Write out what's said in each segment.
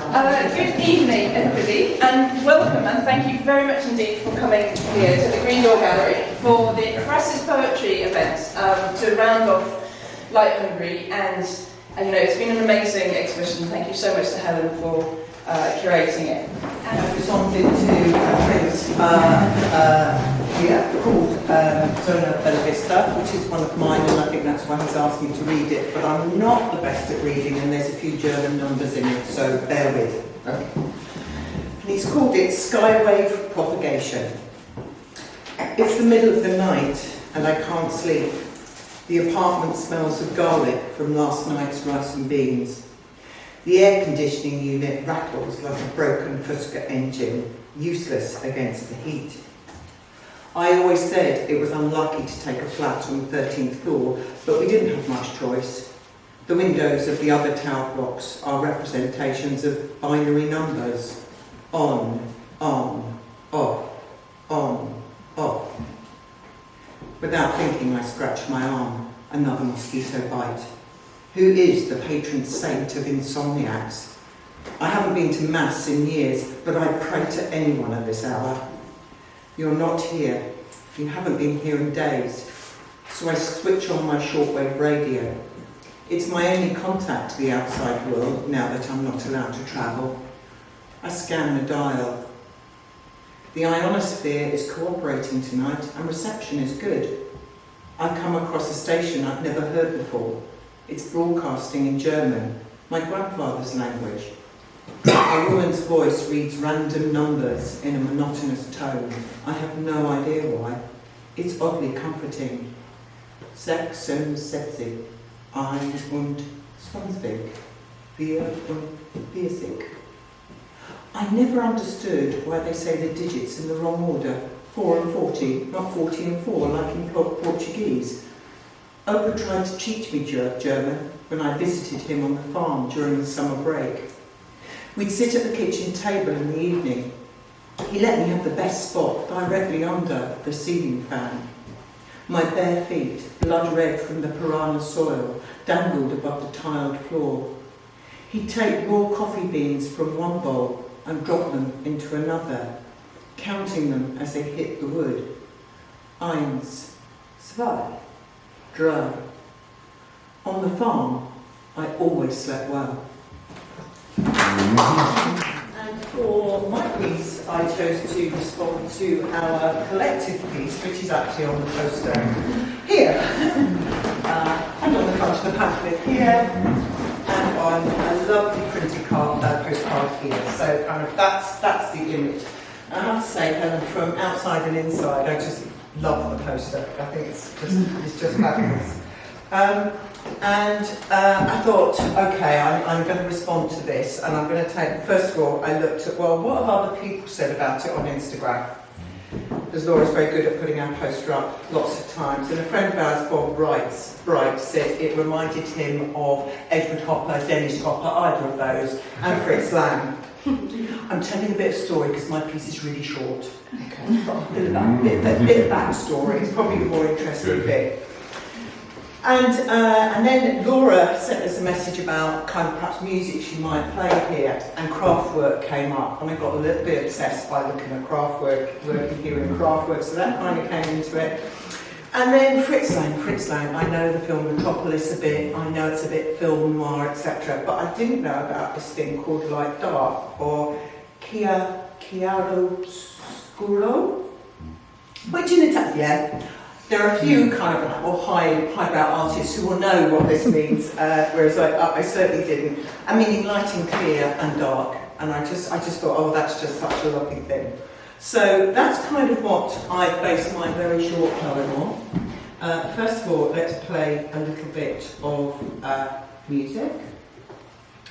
Good evening, everybody, and welcome, and thank you very much indeed for coming here to the Green Door Gallery for the Ekphrasis poetry event to round off Light Hungry. And you know, it's been an amazing exhibition. Thank you so much to Helen for curating it. And I responded to a friend here called Zona Bella Vista, which is one of mine, and I think that's why he's asked me to read it. But I'm not the best at reading, and there's a few German numbers in it, so bear with. And he's called it Skywave Propagation. It's the middle of the night, and I can't sleep. The apartment smells of garlic from last night's rice and beans. The air conditioning unit rattles like a broken Fusca engine, useless against the heat. I always said it was unlucky to take a flat on the 13th floor, but we didn't have much choice. The windows of the other tower blocks are representations of binary numbers. On, off, on, off. Without thinking, I scratched my arm. Another mosquito bite. Who is the patron saint of insomniacs? I haven't been to Mass in years, but I'd pray to anyone at this hour. You're not here. You haven't been here in days. So I switch on my shortwave radio. It's my only contact to the outside world now that I'm not allowed to travel. I scan the dial. The ionosphere is cooperating tonight and reception is good. I come across a station I've never heard before. It's broadcasting in German, my grandfather's language. A woman's voice reads random numbers in a monotonous tone. I have no idea why. It's oddly comforting. 76, 21, 44. I never understood why they say the digits in the wrong order. 4 and 40, not 40 and 4, like in Portuguese. Opa tried to teach me German when I visited him on the farm during the summer break. We'd sit at the kitchen table in the evening. He let me have the best spot, directly under the ceiling fan. My bare feet, blood red from the piranha soil, dangled above the tiled floor. He'd take raw coffee beans from one bowl and drop them into another, counting them as they hit the wood. 1, 2, 3. On the farm, I always slept well. And for my piece, I chose to respond to our collective piece, which is actually on the poster here, and on the front of the pamphlet here, and on a lovely printed postcard here. So kind of that's the image. I have to say, Helen, from outside and inside, I just love the poster. I think it's just fabulous. I thought, okay, I'm going to respond to this, and I'm going to take, first of all, I looked at, well, what have other people said about it on Instagram? Because Laura's very good at putting our poster up lots of times, and a friend of ours, Bob Bright, said it reminded him of Edward Hopper, Dennis Hopper, either of those, and Fritz Lang. I'm telling a bit of story because my piece is really short. Okay, a bit of backstory. It's probably the more interesting bit. And then Laura sent us a message about kind of perhaps music she might play here, and Kraftwerk came up, and I got a little bit obsessed by looking at Kraftwerk, working here in Kraftwerk, so that kind of came into it. And then Fritz Lang, I know the film Metropolis a bit, I know it's a bit film noir, etc., but I didn't know about this thing called Light Dark, or chiaroscuro, which in Italian, there are a few kind of more highbrow artists who will know what this means, whereas I certainly didn't. I mean, light and clear and dark, and I just thought, oh, that's just such a lovely thing. So that's kind of what I based my very short poem on. First of all, let's play a little bit of music,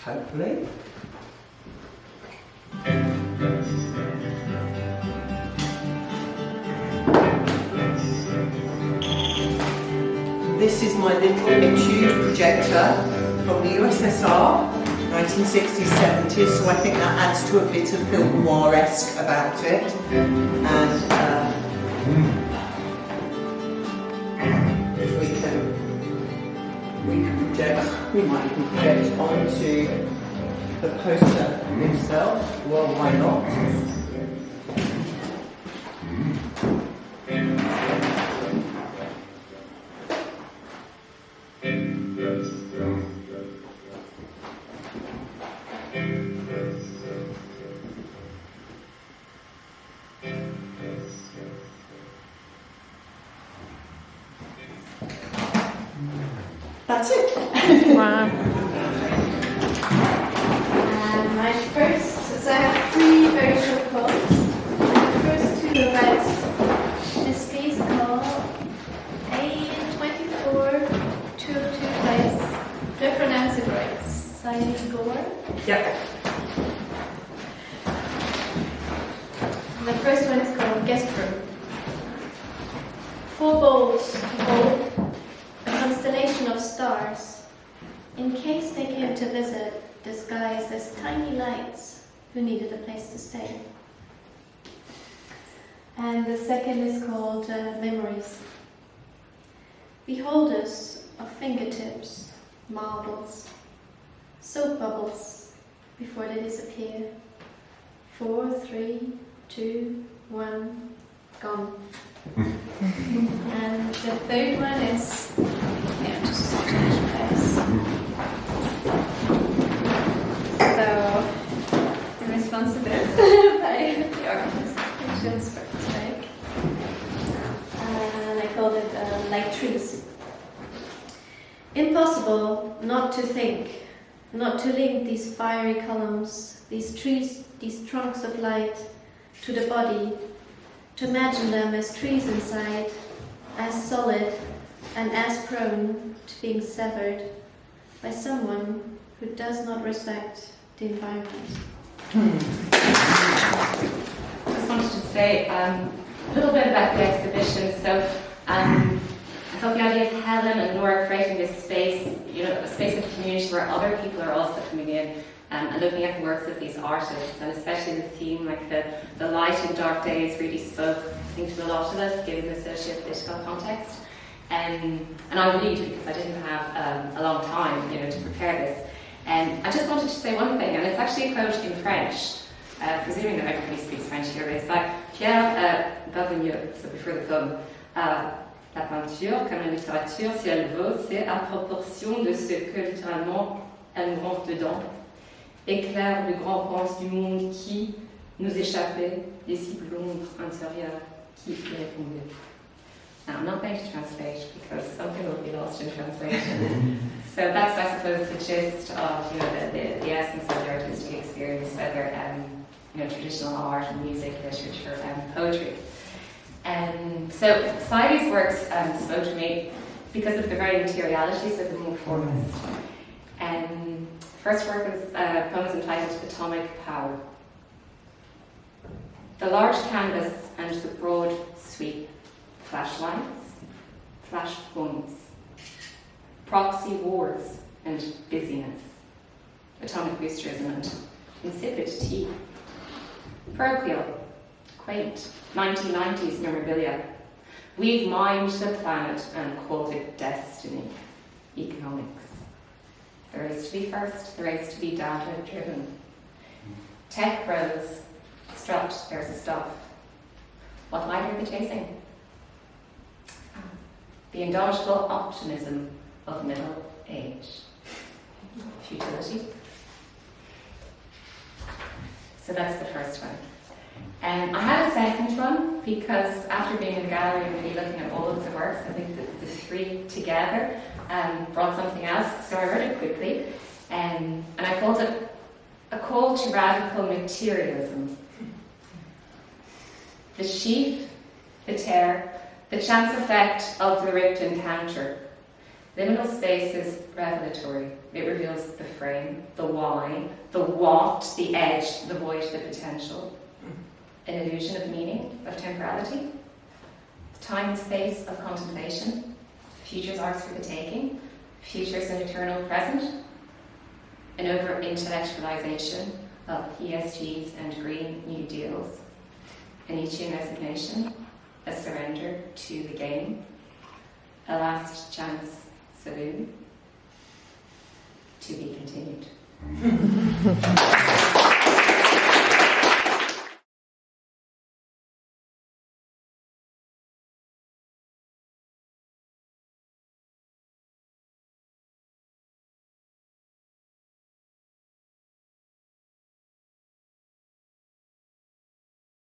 hopefully. This is my little etude projector from the USSR, 1960s, 70s, so I think that adds to a bit of film noir-esque about it. And we can project, we might even project onto the poster himself. Well, why not? That's it. Wow. My first, so I have three very short poems. The first two are about this piece called A24 202 Place. Do I pronounce it right? Silent Gore. Yep. The first one is called Guest Room. 4 bowls to hold a constellation of stars, in case they came to visit, disguised as tiny lights who needed a place to stay. And the second is called Memories. Beholders of fingertips, marbles, soap bubbles before they disappear. 4, 3, 2, 1, gone. And the third one is, yeah, just guys. So, in response to this, by the organization Strike, and I called it Like Trees. Impossible not to think, not to link these fiery columns, these trees, these trunks of light, to the body, to imagine them as trees inside, as solid and as prone to being severed by someone who does not respect the environment. Just wanted to say a little bit about the exhibition. So I thought the idea of Helen and Laura creating this space, a space of community where other people are also coming in and looking at the works of these artists, and especially the theme, like the light in dark days, really spoke, I think, to a lot of us, given the socio-political context. And I believed, because I didn't have a long time, to prepare this. And I just wanted to say one thing, and it's actually a quote in French, presuming that everybody speaks French here, but it's by Pierre Bavignieu, so before the film. La peinture, comme la littérature, si elle vaut, c'est à proportion de ce que littéralement elle nous rentre dedans. Éclaire le grand pense du monde qui nous échappait, dissipe l'ombre intérieure qui y répondait. Now, I'm not going to translate because something will be lost in translation. So that's, I suppose, the gist of the essence of the artistic experience, whether traditional art, music, literature, and poetry. And so Saidi's works spoke to me because of the very materialities of the more formist. And first work was a poem entitled Atomic Power. The large canvas and the broad sweep, flashlights, flashpoints, proxy wars and busyness, atomic boosterism and insipid tea, parochial, quaint, 1990s memorabilia. We've mined the planet and called it destiny, economics. The race to be first, the race to be data-driven. Tech bros strut their stuff. What light are they chasing? The indomitable optimism of middle age. Futility. So that's the first one. And I had a second one because after being in the gallery and really looking at all of the works, I think that the three together brought something else. So I read it quickly, and I called it A Call to Radical Materialism. The sheaf, the tear, the chance effect of the ripped encounter. Liminal space is revelatory. It reveals the frame, the why, the what, the edge, the void, the potential. An illusion of meaning, of temporality. Time and space of contemplation. Future's arts for the taking. Future's an eternal present. An over-intellectualization of ESGs and Green New Deals. A Nietzschean resignation. A surrender to the game. A last chance saloon. To be continued. Thank you.